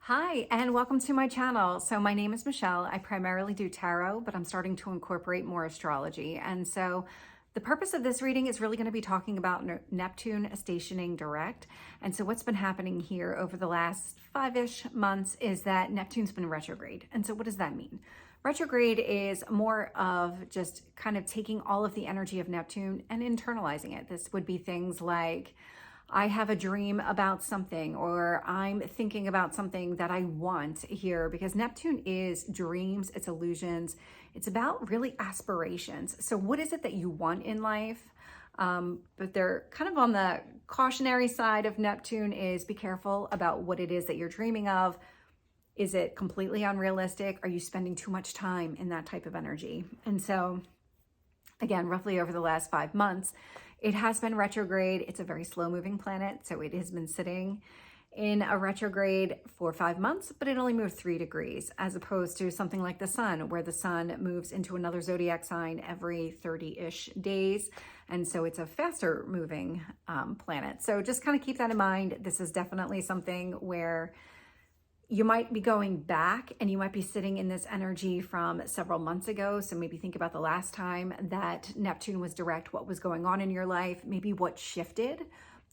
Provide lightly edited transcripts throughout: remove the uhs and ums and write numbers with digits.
Hi, and welcome to my channel. So my name is Michelle. I primarily do tarot, but I'm starting to incorporate more astrology. And so the purpose of this reading is really going to be talking about Neptune stationing direct. And so what's been happening here over the last 5-ish months is that Neptune's been retrograde. And so what does that mean? Retrograde is more of just kind of taking all of the energy of Neptune and internalizing it. This would be things like I have a dream about something, or I'm thinking about something that I want here, because Neptune is dreams, it's illusions, it's about really aspirations. So what is it that you want in life? But they're kind of on the cautionary side of Neptune is be careful about what it is that you're dreaming of. Is it completely unrealistic? Are you spending too much time in that type of energy? And so again, roughly over the last 5 months, it has been retrograde. It's a very slow moving planet. So it has been sitting in a retrograde for 5 months, but it only moved 3 degrees, as opposed to something like the sun, where the sun moves into another zodiac sign every 30-ish days. And so it's a faster moving planet. So just kind of keep that in mind. This is definitely something where you might be going back and you might be sitting in this energy from several months ago. So maybe think about the last time that Neptune was direct, what was going on in your life, maybe what shifted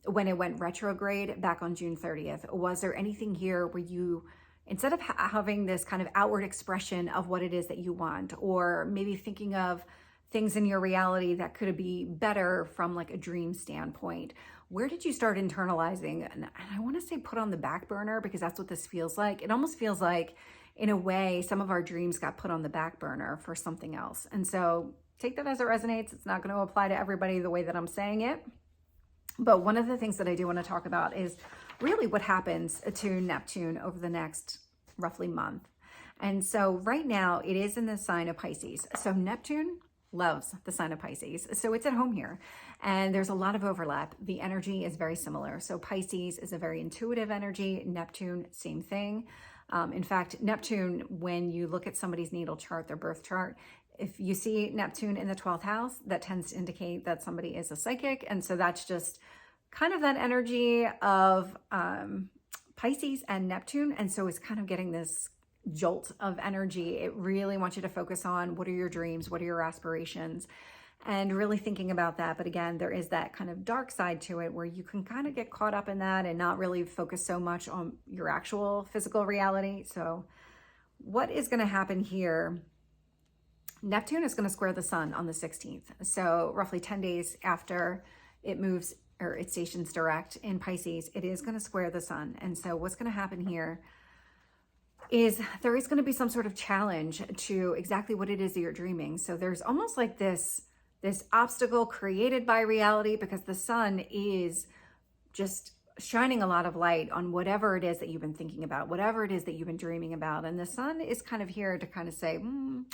when it went retrograde back on June 30th. Was there anything here where you, instead of having this kind of outward expression of what it is that you want, or maybe thinking of things in your reality that could be better from like a dream standpoint, where did you start internalizing? And I want to say put on the back burner, because that's what this feels like. It almost feels like, in a way, some of our dreams got put on the back burner for something else. And so take that as it resonates. It's not going to apply to everybody the way that I'm saying it. But one of the things that I do want to talk about is really what happens to Neptune over the next roughly month. And so right now it is in the sign of Pisces. So Neptune loves the sign of Pisces. So it's at home here, and there's a lot of overlap. The energy is very similar. So Pisces is a very intuitive energy. Neptune, same thing. In fact, Neptune, when you look at somebody's natal chart, their birth chart, if you see Neptune in the 12th house, that tends to indicate that somebody is a psychic. And so that's just kind of that energy of Pisces and Neptune. And so it's kind of getting this jolt of energy. It really wants you to focus on what are your dreams, what are your aspirations, and really thinking about that. But again, there is that kind of dark side to it where you can kind of get caught up in that and not really focus so much on your actual physical reality. So what is going to happen here? Neptune is going to square the sun on the 16th. So roughly 10 days after it moves, or it stations direct in Pisces, it is going to square the sun. And so what's going to happen here is there is going to be some sort of challenge to exactly what it is that you're dreaming. So there's almost like this obstacle created by reality, because the sun is just shining a lot of light on whatever it is that you've been thinking about, whatever it is that you've been dreaming about. And the sun is kind of here to kind of say,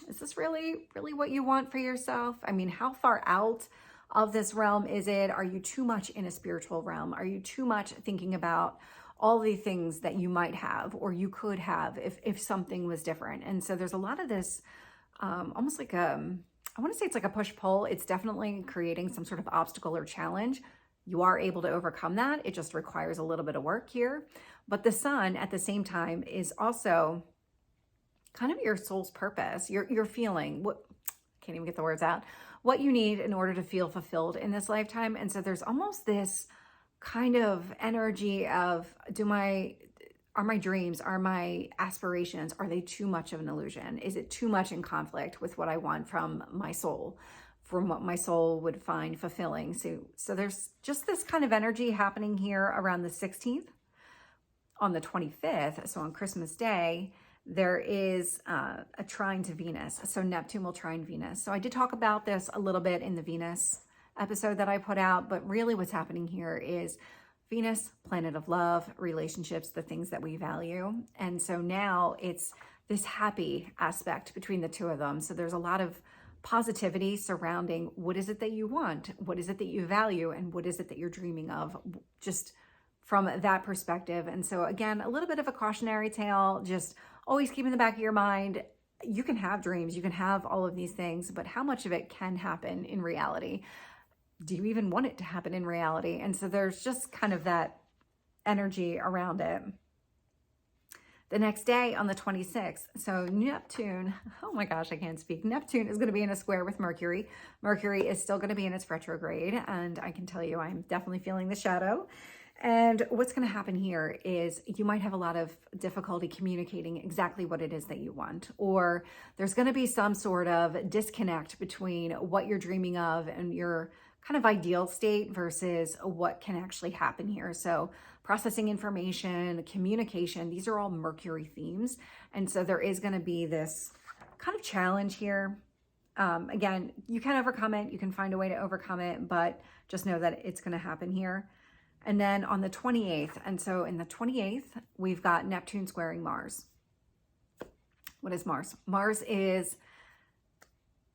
is this really what you want for yourself? I mean, how far out of this realm is it? Are you too much in a spiritual realm? Are you too much thinking about all the things that you might have or you could have if something was different? And so there's a lot of this almost like I want to say it's like a push-pull. It's definitely creating some sort of obstacle or challenge. You are able to overcome that. It just requires a little bit of work here. But the sun at the same time is also kind of your soul's purpose. You're feeling what, can't even get the words out, what you need in order to feel fulfilled in this lifetime. And so there's almost this kind of energy of, are my dreams, are my aspirations, are they too much of an illusion? Is it too much in conflict with what I want from my soul, from what my soul would find fulfilling? So there's just this kind of energy happening here around the 16th. On the 25th, so on Christmas Day, there is a trine to Venus. So Neptune will trine Venus. So I did talk about this a little bit in the Venus episode that I put out, but really what's happening here is Venus, planet of love, relationships, the things that we value. And so now it's this happy aspect between the two of them. So there's a lot of positivity surrounding what is it that you want, what is it that you value, and what is it that you're dreaming of, just from that perspective. And so again, a little bit of a cautionary tale, just always keep in the back of your mind, you can have dreams, you can have all of these things, but how much of it can happen in reality? Do you even want it to happen in reality? And so there's just kind of that energy around it. the next day on the 26th. So Neptune, oh my gosh, I can't speak. Neptune is going to be in a square with Mercury. Mercury is still going to be in its retrograde. And I can tell you, I'm definitely feeling the shadow. And what's going to happen here is you might have a lot of difficulty communicating exactly what it is that you want, or there's going to be some sort of disconnect between what you're dreaming of and your kind of ideal state versus what can actually happen here. So processing information, communication, these are all Mercury themes. And so there is going to be this kind of challenge here. Again, you can overcome it. You can find a way to overcome it, but just know that it's going to happen here. And then on the 28th, and so in the 28th, we've got Neptune squaring Mars. What is Mars? Mars is,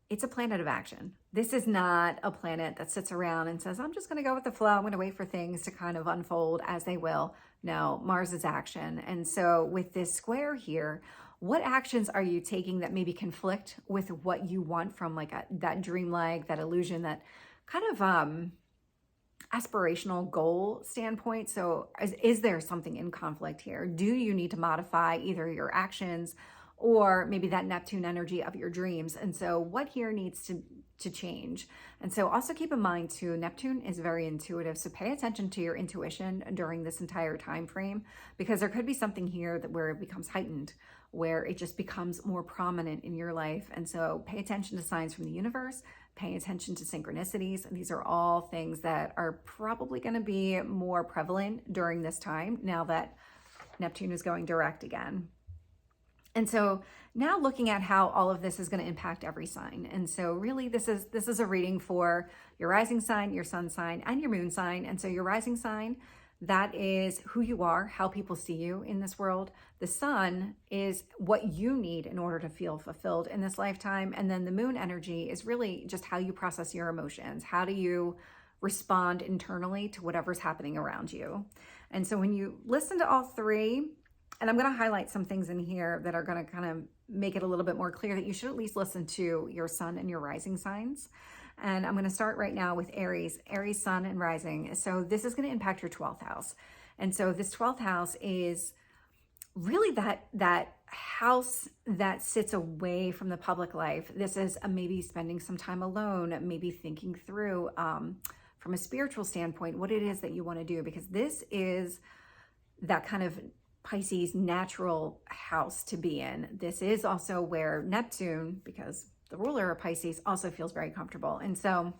it's a planet of action. This is not a planet that sits around and says, I'm just going to go with the flow. I'm going to wait for things to kind of unfold as they will. No, Mars is action. And so with this square here, what actions are you taking that maybe conflict with what you want from like that dreamlike, that illusion, that kind of aspirational goal standpoint? So is there something in conflict here? Do you need to modify either your actions or maybe that Neptune energy of your dreams? And so what here needs to change? And so also keep in mind too, Neptune is very intuitive. So pay attention to your intuition during this entire time frame, because there could be something here that where it becomes heightened, where it just becomes more prominent in your life. And so pay attention to signs from the universe, pay attention to synchronicities. These are all things that are probably going to be more prevalent during this time now that Neptune is going direct again. And so now looking at how all of this is going to impact every sign. And so really this is a reading for your rising sign, your sun sign, and your moon sign. And so your rising sign, that is who you are, how people see you in this world. The sun is what you need in order to feel fulfilled in this lifetime. And then the moon energy is really just how you process your emotions. How do you respond internally to whatever's happening around you? And so when you listen to all three, and I'm going to highlight some things in here that are going to kind of make it a little bit more clear that you should at least listen to your sun and your rising signs. And I'm going to start right now with Aries, sun and rising. So this is going to impact your 12th house. And so this 12th house is really that house that sits away from the public life. This is maybe spending some time alone, maybe thinking through from a spiritual standpoint, what it is that you want to do, because this is that kind of Pisces natural house to be in. This is also where Neptune, because the ruler of Pisces, also feels very comfortable. And so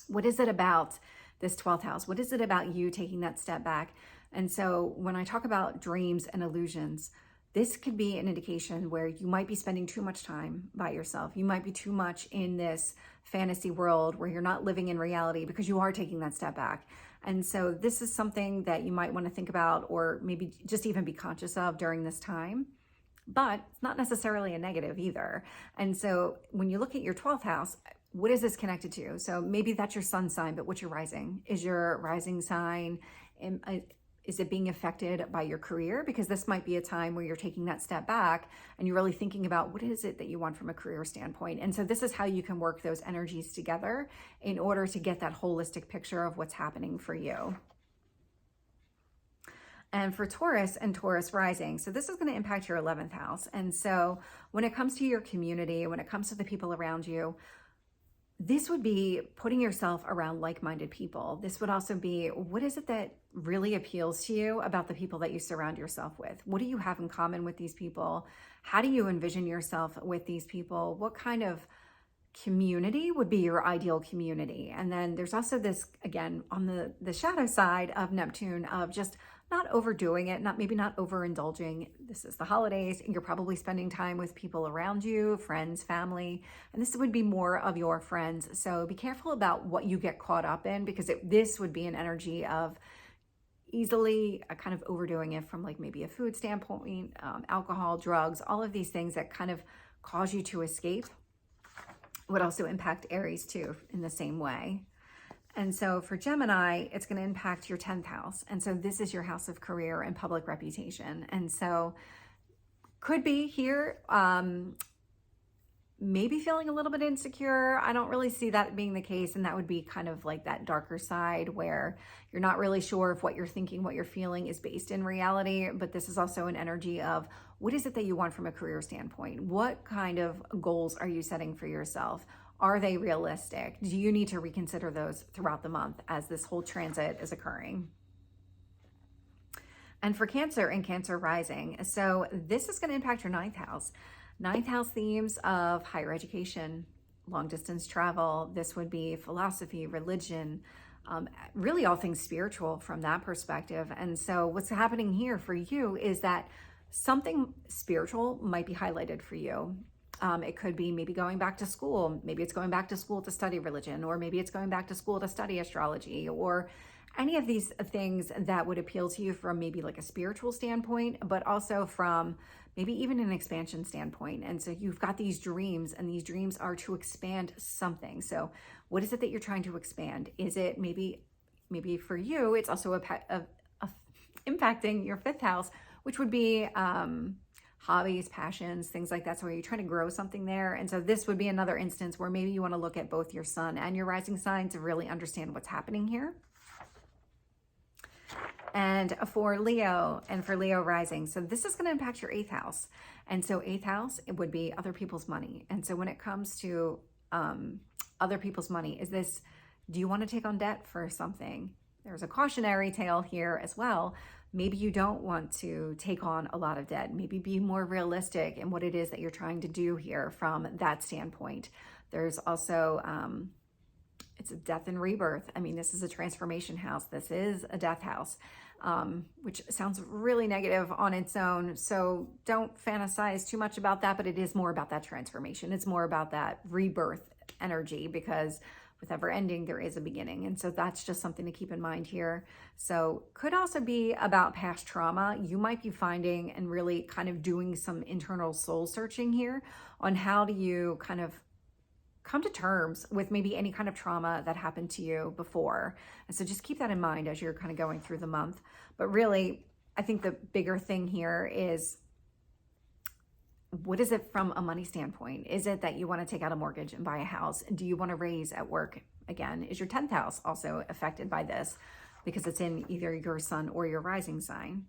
what is it about this 12th house? What is it about you taking that step back? And so when I talk about dreams and illusions, this could be an indication where you might be spending too much time by yourself. You might be too much in this fantasy world where you're not living in reality because you are taking that step back. And so this is something that you might want to think about, or maybe just even be conscious of during this time. But it's not necessarily a negative either. And so when you look at your 12th house, what is this connected to? So maybe that's your sun sign, but what's your rising? Is your rising sign, is it being affected by your career? Because this might be a time where you're taking that step back and you're really thinking about what is it that you want from a career standpoint. And so this is how you can work those energies together in order to get that holistic picture of what's happening for you. And for Taurus and Taurus rising, so this is going to impact your 11th house. And so when it comes to your community, when it comes to the people around you, this would be putting yourself around like-minded people. This would also be, what is it that really appeals to you about the people that you surround yourself with? What do you have in common with these people? How do you envision yourself with these people? What kind of community would be your ideal community? And then there's also this, again, on the shadow side of Neptune, of just not overdoing it, maybe not overindulging. This is the holidays, and you're probably spending time with people around you, friends, family, and this would be more of your friends. So be careful about what you get caught up in, because this would be an energy of easily kind of overdoing it from like maybe a food standpoint, alcohol, drugs, all of these things that kind of cause you to escape would also impact Aries too in the same way. And so for Gemini, it's going to impact your 10th house. And so this is your house of career and public reputation. And so could be here, maybe feeling a little bit insecure. I don't really see that being the case. And that would be kind of like that darker side where you're not really sure if what you're thinking, what you're feeling is based in reality. But this is also an energy of what is it that you want from a career standpoint? What kind of goals are you setting for yourself? Are they realistic? Do you need to reconsider those throughout the month as this whole transit is occurring? And for Cancer and Cancer rising, so this is going to impact your ninth house. Ninth house themes of higher education, long distance travel. This would be philosophy, religion, really all things spiritual from that perspective. And so what's happening here for you is that something spiritual might be highlighted for you. It could be maybe going back to school. Maybe it's going back to school to study religion, or maybe it's going back to school to study astrology, or any of these things that would appeal to you from maybe like a spiritual standpoint, but also from maybe even an expansion standpoint. And so you've got these dreams, and these dreams are to expand something. So what is it that you're trying to expand? Is it maybe for you, it's also impacting your fifth house, which would be hobbies, passions, things like that. So are you trying to grow something there? And so this would be another instance where maybe you want to look at both your sun and your rising sign to really understand what's happening here. And for Leo and for Leo rising, so this is going to impact your eighth house. And so eighth house, it would be other people's money. And so when it comes to other people's money, do you want to take on debt for something? There's a cautionary tale here as well. Maybe you don't want to take on a lot of debt. Maybe be more realistic in what it is that you're trying to do here from that standpoint. There's also it's a death and rebirth. I mean, this is a transformation house. This is a death house, which sounds really negative on its own. So don't fantasize too much about that, but it is more about that transformation. It's more about that rebirth energy, because with every ending, there is a beginning. And so that's just something to keep in mind here. So could also be about past trauma. You might be finding and really kind of doing some internal soul searching here on how do you kind of come to terms with maybe any kind of trauma that happened to you before. And so just keep that in mind as you're kind of going through the month. But really, I think the bigger thing here is, what is it from a money standpoint? Is it that you want to take out a mortgage and buy a house? Do you want to raise at work? Again, is your 10th house also affected by this? Because it's in either your sun or your rising sign.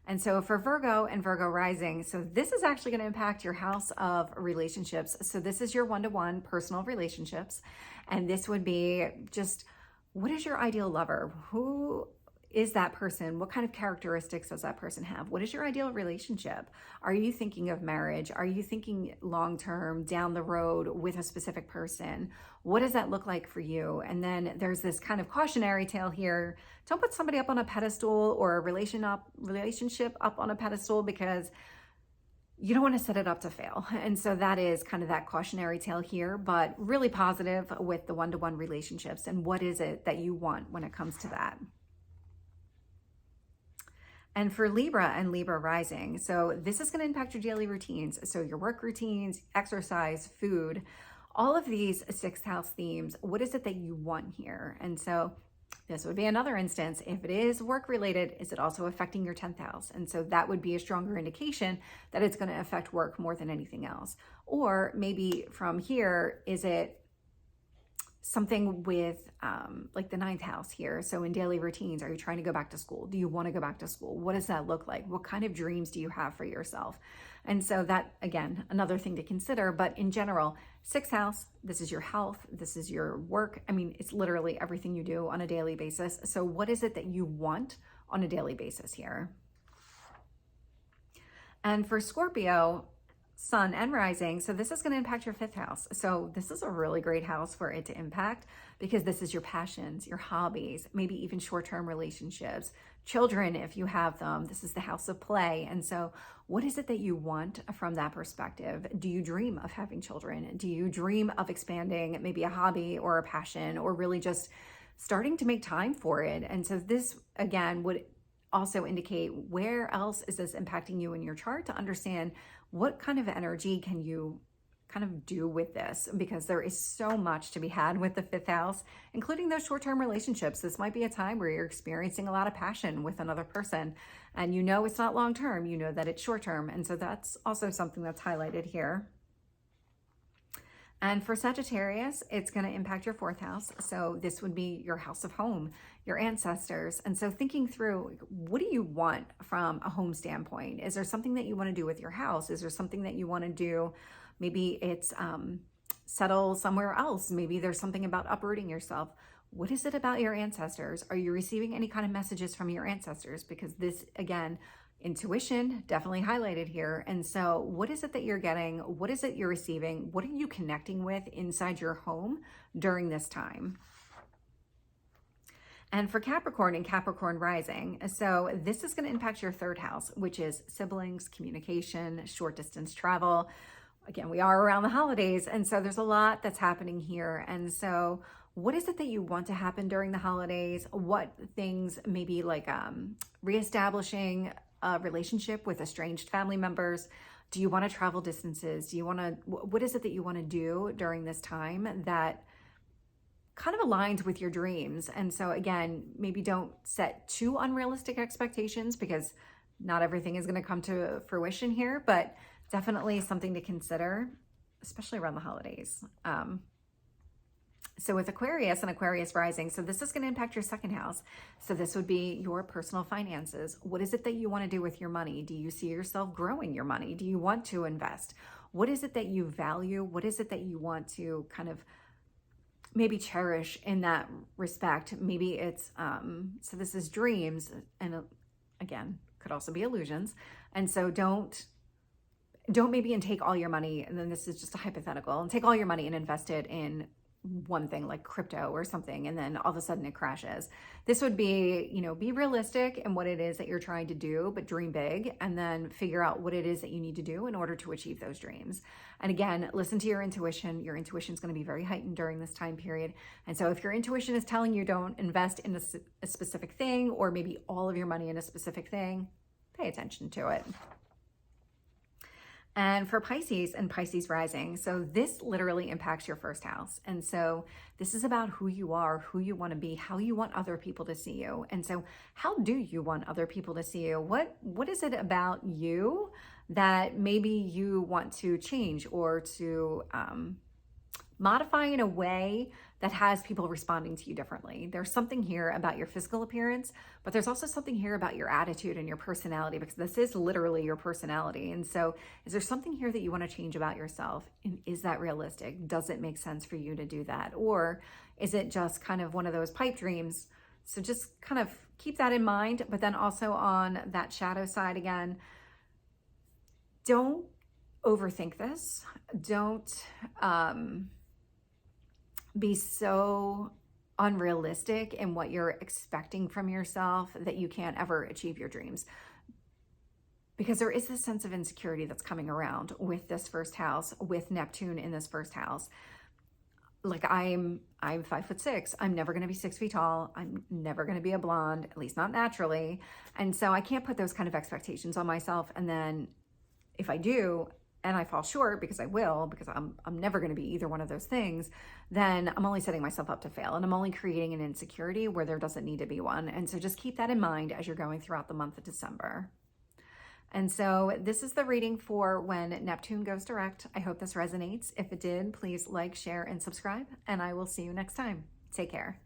And so for Virgo and Virgo rising, so this is actually going to impact your house of relationships. So this is your one-to-one personal relationships. And this would be just, what is your ideal lover? Who is that person? What kind of characteristics does that person have? What is your ideal relationship? Are you thinking of marriage? Are you thinking long-term down the road with a specific person? What does that look like for you? And then there's this kind of cautionary tale here. Don't put somebody up on a pedestal or a relationship up on a pedestal, because you don't want to set it up to fail. And so that is kind of that cautionary tale here, but really positive with the one-to-one relationships. And what is it that you want when it comes to that? And for Libra and Libra rising, so this is going to impact your daily routines. So your work routines, exercise, food, all of these sixth house themes. What is it that you want here? And so this would be another instance. If it is work related, is it also affecting your 10th house? And so that would be a stronger indication that it's going to affect work more than anything else. Or maybe from here, is it something with like the 9th house here? So in daily routines, are you trying to go back to school? Do you want to go back to school? What does that look like? What kind of dreams do you have for yourself? And so that, again, another thing to consider. But in general, 6th house, this is your health, this is your work. I mean, it's literally everything you do on a daily basis. So what is it that you want on a daily basis here? And for Scorpio, sun and rising, so this is going to impact your 5th house. So this is a really great house for it to impact, because this is your passions, your hobbies, maybe even short-term relationships, children if you have them. This is the house of play. And so what is it that you want from that perspective? Do you dream of having children? Do you dream of expanding maybe a hobby or a passion, or really just starting to make time for it? And so this, again, would also indicate where else is this impacting you in your chart, to understand what kind of energy can you kind of do with this, because there is so much to be had with the 5th house, including those short-term relationships. This might be a time where you're experiencing a lot of passion with another person, and you know it's not long-term, you know that it's short-term. And so that's also something that's highlighted here. And for Sagittarius, it's going to impact your fourth house. So this would be your house of home, your ancestors. And so thinking through, what do you want from a home standpoint? Is there something that you want to do with your house? Is there something that you want to do? Maybe it's settle somewhere else. Maybe there's something about uprooting yourself. What is it about your ancestors? Are you receiving any kind of messages from your ancestors? Because this, again, intuition definitely highlighted here. And so what is it that you're getting? What is it you're receiving? What are you connecting with inside your home during this time? And for Capricorn and Capricorn rising, so this is going to impact your third house, which is siblings, communication, short distance travel. Again, we are around the holidays, and so there's a lot that's happening here. And so what is it that you want to happen during the holidays? What things, maybe like reestablishing a relationship with estranged family members? Do you want to travel distances? Do you want to, what is it that you want to do during this time that kind of aligns with your dreams? And so again, maybe don't set too unrealistic expectations, because not everything is going to come to fruition here, but definitely something to consider, especially around the holidays. So with Aquarius and Aquarius rising, so this is going to impact your second house. So this would be your personal finances. What is it that you want to do with your money? Do you see yourself growing your money? Do you want to invest? What is it that you value? What is it that you want to kind of maybe cherish in that respect? Maybe it's, so this is dreams, and again, could also be illusions. And so don't maybe take all your money, and then this is just a hypothetical, and take all your money and invest it in one thing like crypto or something, and then all of a sudden it crashes. This would be, be realistic in what it is that you're trying to do, but dream big, and then figure out what it is that you need to do in order to achieve those dreams. And again, listen to your intuition. Your intuition is going to be very heightened during this time period. And so if your intuition is telling you don't invest in a specific thing, or maybe all of your money in a specific thing, pay attention to it. And for Pisces and Pisces rising, so this literally impacts your first house. And so this is about who you are, who you want to be, how you want other people to see you. And so how do you want other people to see you? What is it about you that maybe you want to change or to modify in a way that has people responding to you differently? There's something here about your physical appearance, but there's also something here about your attitude and your personality, because this is literally your personality. And so is there something here that you want to change about yourself? And is that realistic? Does it make sense for you to do that? Or is it just kind of one of those pipe dreams? So just kind of keep that in mind. But then also on that shadow side, again, don't overthink this. Don't be so unrealistic in what you're expecting from yourself that you can't ever achieve your dreams. Because there is this sense of insecurity that's coming around with this first house, with Neptune in this first house. Like I'm 5'6". I'm never going to be 6 feet tall. I'm never going to be a blonde, at least not naturally. And so I can't put those kind of expectations on myself. And then if I do, and I fall short, because I will, because I'm never going to be either one of those things, then I'm only setting myself up to fail, and I'm only creating an insecurity where there doesn't need to be one. And so just keep that in mind as you're going throughout the month of December. And so this is the reading for when Neptune goes direct. I hope this resonates. If it did, please like, share, and subscribe, and I will see you next time. Take care.